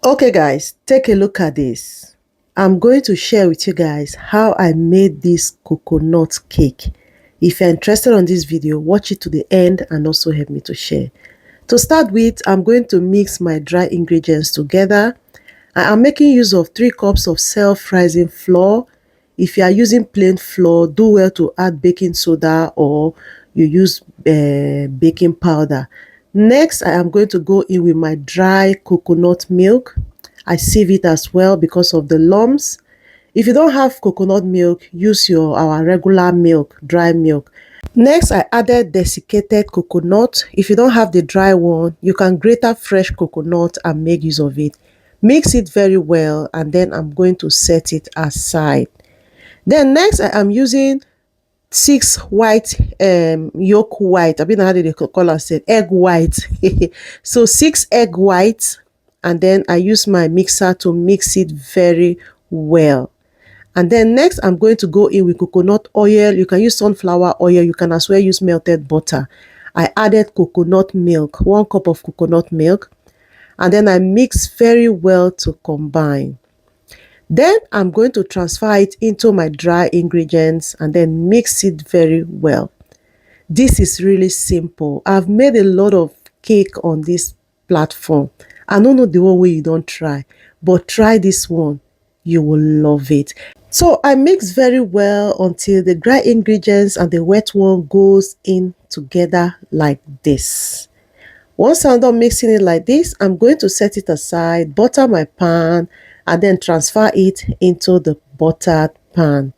Okay guys, take a look at this. I'm going to share with you guys how I made this coconut cake. If you're interested on this video, watch it to the end and also help me to share. To start with, I'm going to mix my dry ingredients together. I am making use of 3 cups of self-rising flour. If you are using plain flour, do well to add baking soda or you use baking powder. Next, I am going to go in with my dry coconut milk. I sieve it as well because of the lumps. If you don't have coconut milk, use our regular milk, dry milk. Next, I added desiccated coconut. If you don't have the dry one, you can grate up fresh coconut and make use of it. Mix it very well and then I'm going to set it aside. Then next, I am using 6 white yolk white. I mean, how do they call it? Said egg white. So 6 egg whites, and then I use my mixer to mix it very well. And then next, I'm going to go in with coconut oil. You can use sunflower oil. You can as well use melted butter. I added coconut milk, 1 cup of coconut milk, and then I mix very well to combine. Then I'm going to transfer it into my dry ingredients and then mix it very well. This is really simple. I've made a lot of cake on this platform. I don't know the one way you don't try, but try this one. You will love it. So I mix very well until the dry ingredients and the wet one goes in together like this. Once I'm done mixing it like this, I'm going to set it aside, butter my pan, and then transfer it into the buttered pan.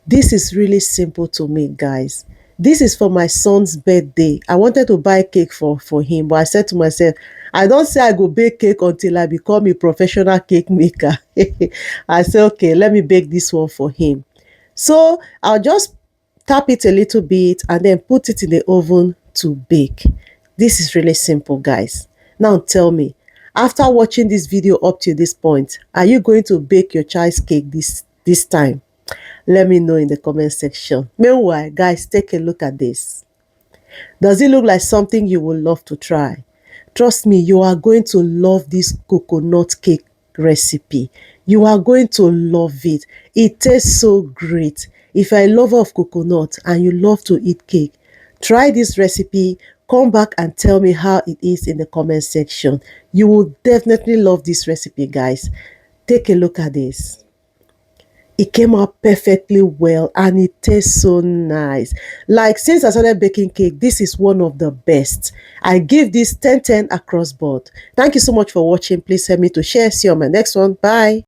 This is really simple to make, guys. This is for my son's birthday. I wanted to buy cake for him, but I said to myself, I don't say I go bake cake until I become a professional cake maker. I said, okay, let me bake this one for him. So I'll just tap it a little bit and then put it in the oven to bake. This is really simple, guys. Now tell me, after watching this video up to this point, are you going to bake your child's cake this time? Let me know in the comment section. Meanwhile, guys, take a look at this. Does it look like something you would love to try? Trust me, you are going to love this coconut cake recipe. You are going to love it. It tastes so great. If you're a lover of coconut and you love to eat cake, try this recipe. Come back and tell me how it is in the comment section. You will definitely love this recipe, guys. Take a look at this. It came out perfectly well and it tastes so nice. Like, since I started baking cake, this is one of the best. I give this 10/10 across board. Thank you so much for watching. Please help me to share. See you on my next one. Bye.